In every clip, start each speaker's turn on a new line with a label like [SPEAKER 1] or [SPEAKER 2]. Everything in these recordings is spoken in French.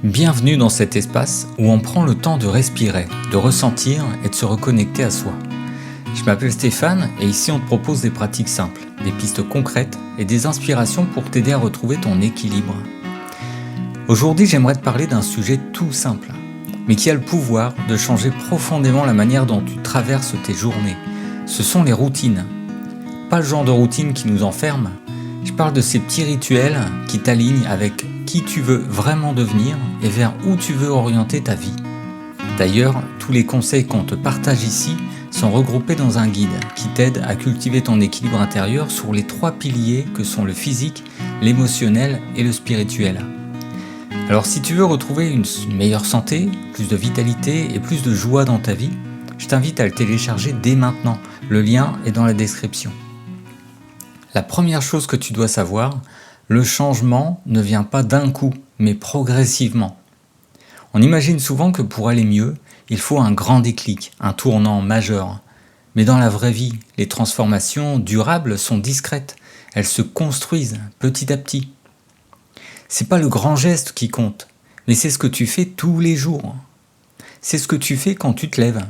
[SPEAKER 1] Bienvenue dans cet espace où on prend le temps de respirer, de ressentir et de se reconnecter à soi. Je m'appelle Stéphane et ici on te propose des pratiques simples, des pistes concrètes et des inspirations pour t'aider à retrouver ton équilibre. Aujourd'hui, j'aimerais te parler d'un sujet tout simple, mais qui a le pouvoir de changer profondément la manière dont tu traverses tes journées. Ce sont les routines. Pas le genre de routine qui nous enferme, je parle de ces petits rituels qui t'alignent avec qui tu veux vraiment devenir et vers où tu veux orienter ta vie. D'ailleurs, tous les conseils qu'on te partage ici sont regroupés dans un guide qui t'aide à cultiver ton équilibre intérieur sur les 3 piliers que sont le physique, l'émotionnel et le spirituel. Alors si tu veux retrouver une meilleure santé, plus de vitalité et plus de joie dans ta vie, je t'invite à le télécharger dès maintenant. Le lien est dans la description. La première chose que tu dois savoir, le changement ne vient pas d'un coup, mais progressivement. On imagine souvent que pour aller mieux, il faut un grand déclic, un tournant majeur. Mais dans la vraie vie, les transformations durables sont discrètes. Elles se construisent petit à petit. C'est pas le grand geste qui compte, mais c'est ce que tu fais tous les jours. C'est ce que tu fais quand tu te lèves,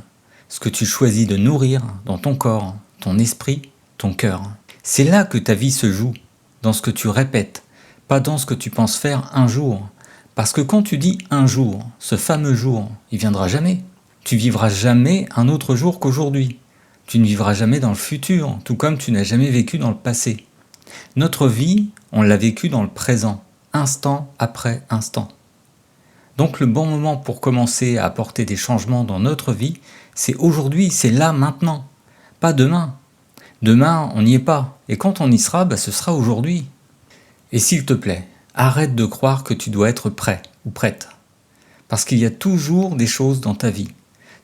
[SPEAKER 1] ce que tu choisis de nourrir dans ton corps, ton esprit, ton cœur. C'est là que ta vie se joue, dans ce que tu répètes, pas dans ce que tu penses faire un jour. Parce que quand tu dis un jour, ce fameux jour, il viendra jamais. Tu vivras jamais un autre jour qu'aujourd'hui. Tu ne vivras jamais dans le futur, tout comme tu n'as jamais vécu dans le passé. Notre vie, on l'a vécue dans le présent, instant après instant. Donc le bon moment pour commencer à apporter des changements dans notre vie, c'est aujourd'hui, c'est là, maintenant, pas demain. Demain, on n'y est pas, et quand on y sera, ce sera aujourd'hui. Et s'il te plaît, arrête de croire que tu dois être prêt ou prête. Parce qu'il y a toujours des choses dans ta vie.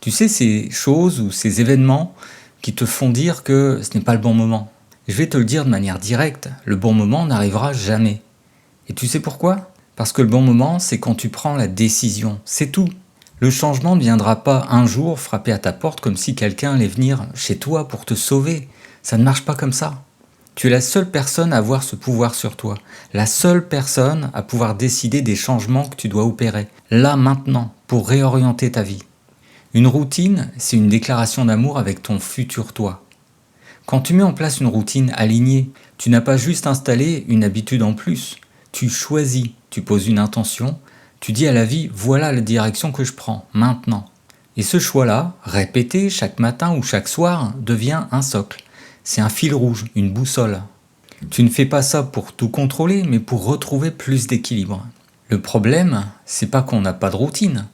[SPEAKER 1] Tu sais, ces choses ou ces événements qui te font dire que ce n'est pas le bon moment. Je vais te le dire de manière directe, le bon moment n'arrivera jamais. Et tu sais pourquoi ? Parce que le bon moment, c'est quand tu prends la décision, c'est tout. Le changement ne viendra pas un jour frapper à ta porte comme si quelqu'un allait venir chez toi pour te sauver. Ça ne marche pas comme ça. Tu es la seule personne à avoir ce pouvoir sur toi. La seule personne à pouvoir décider des changements que tu dois opérer. Là, maintenant, pour réorienter ta vie. Une routine, c'est une déclaration d'amour avec ton futur toi. Quand tu mets en place une routine alignée, tu n'as pas juste installé une habitude en plus. Tu choisis, tu poses une intention, tu dis à la vie, voilà la direction que je prends, maintenant. Et ce choix-là, répété chaque matin ou chaque soir, devient un socle. C'est un fil rouge, une boussole. Tu ne fais pas ça pour tout contrôler, mais pour retrouver plus d'équilibre. Le problème, c'est pas qu'on n'a pas de routine,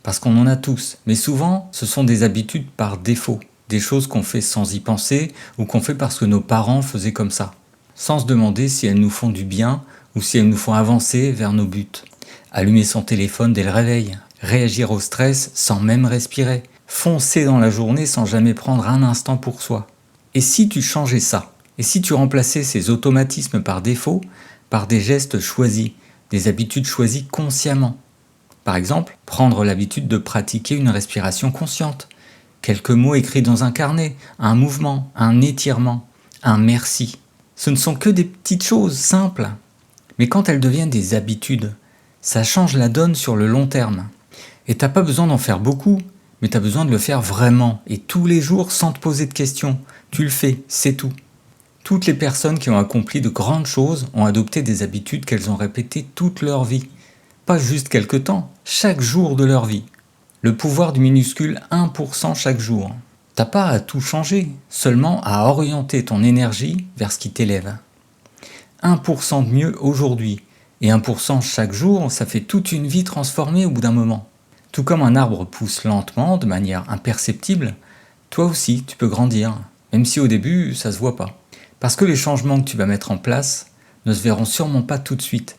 [SPEAKER 1] parce qu'on en a tous. Mais souvent, ce sont des habitudes par défaut. Des choses qu'on fait sans y penser, ou qu'on fait parce que nos parents faisaient comme ça. Sans se demander si elles nous font du bien, ou si elles nous font avancer vers nos buts. Allumer son téléphone dès le réveil, réagir au stress sans même respirer, foncer dans la journée sans jamais prendre un instant pour soi. Et si tu changeais ça ? Et si tu remplaçais ces automatismes par défaut par des gestes choisis, des habitudes choisies consciemment ? Par exemple, prendre l'habitude de pratiquer une respiration consciente, quelques mots écrits dans un carnet, un mouvement, un étirement, un merci. Ce ne sont que des petites choses simples, mais quand elles deviennent des habitudes, ça change la donne sur le long terme. Et t'as pas besoin d'en faire beaucoup, mais tu as besoin de le faire vraiment, et tous les jours sans te poser de questions. Tu le fais, c'est tout. Toutes les personnes qui ont accompli de grandes choses ont adopté des habitudes qu'elles ont répétées toute leur vie. Pas juste quelque temps, chaque jour de leur vie. Le pouvoir du minuscule 1% chaque jour. T'as pas à tout changer, seulement à orienter ton énergie vers ce qui t'élève. 1% de mieux aujourd'hui, et 1% chaque jour, ça fait toute une vie transformée au bout d'un moment. Tout comme un arbre pousse lentement, de manière imperceptible, toi aussi tu peux grandir, même si au début ça se voit pas. Parce que les changements que tu vas mettre en place ne se verront sûrement pas tout de suite.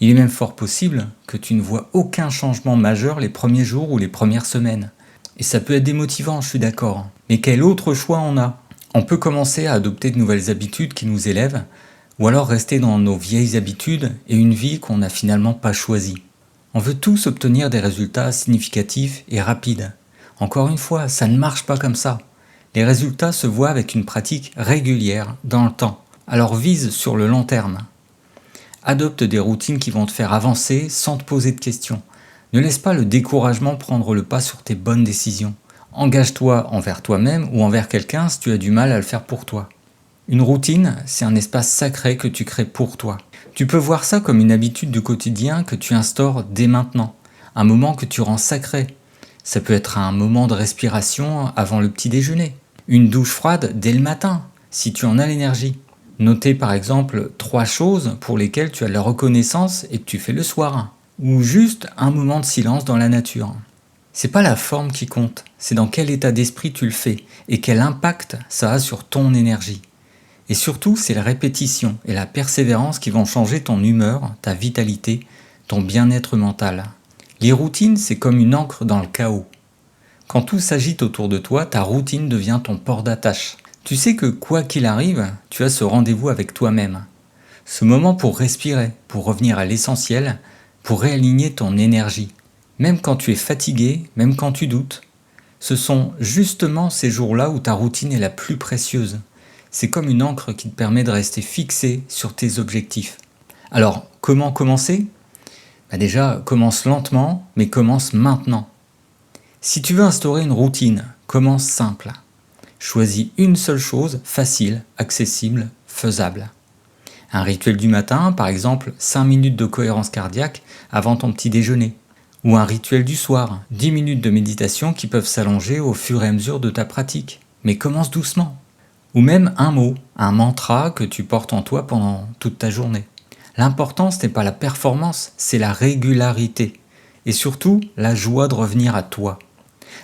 [SPEAKER 1] Il est même fort possible que tu ne vois aucun changement majeur les premiers jours ou les premières semaines. Et ça peut être démotivant, je suis d'accord. Mais quel autre choix on a ? On peut commencer à adopter de nouvelles habitudes qui nous élèvent, ou alors rester dans nos vieilles habitudes et une vie qu'on n'a finalement pas choisie. On veut tous obtenir des résultats significatifs et rapides. Encore une fois, ça ne marche pas comme ça. Les résultats se voient avec une pratique régulière, dans le temps. Alors vise sur le long terme. Adopte des routines qui vont te faire avancer sans te poser de questions. Ne laisse pas le découragement prendre le pas sur tes bonnes décisions. Engage-toi envers toi-même ou envers quelqu'un si tu as du mal à le faire pour toi. Une routine, c'est un espace sacré que tu crées pour toi. Tu peux voir ça comme une habitude du quotidien que tu instaures dès maintenant, un moment que tu rends sacré. Ça peut être un moment de respiration avant le petit déjeuner, une douche froide dès le matin, si tu en as l'énergie. Noter par exemple 3 choses pour lesquelles tu as de la reconnaissance et que tu fais le soir, ou juste un moment de silence dans la nature. C'est pas la forme qui compte, c'est dans quel état d'esprit tu le fais et quel impact ça a sur ton énergie. Et surtout, c'est la répétition et la persévérance qui vont changer ton humeur, ta vitalité, ton bien-être mental. Les routines, c'est comme une encre dans le chaos. Quand tout s'agite autour de toi, ta routine devient ton port d'attache. Tu sais que quoi qu'il arrive, tu as ce rendez-vous avec toi-même. Ce moment pour respirer, pour revenir à l'essentiel, pour réaligner ton énergie. Même quand tu es fatigué, même quand tu doutes. Ce sont justement ces jours-là où ta routine est la plus précieuse. C'est comme une encre qui te permet de rester fixé sur tes objectifs. Alors, comment commencer ? Déjà, commence lentement, mais commence maintenant. Si tu veux instaurer une routine, commence simple. Choisis une seule chose, facile, accessible, faisable. Un rituel du matin, par exemple 5 minutes de cohérence cardiaque avant ton petit déjeuner. Ou un rituel du soir, 10 minutes de méditation qui peuvent s'allonger au fur et à mesure de ta pratique. Mais commence doucement. Ou même un mot, un mantra que tu portes en toi pendant toute ta journée. L'important, ce n'est pas la performance, c'est la régularité. Et surtout, la joie de revenir à toi.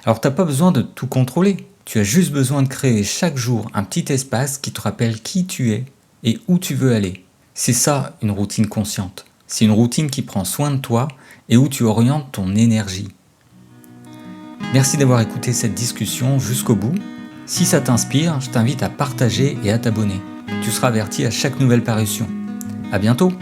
[SPEAKER 1] Alors, tu n'as pas besoin de tout contrôler. Tu as juste besoin de créer chaque jour un petit espace qui te rappelle qui tu es et où tu veux aller. C'est ça, une routine consciente. C'est une routine qui prend soin de toi et où tu orientes ton énergie. Merci d'avoir écouté cette discussion jusqu'au bout. Si ça t'inspire, je t'invite à partager et à t'abonner. Tu seras averti à chaque nouvelle parution. À bientôt!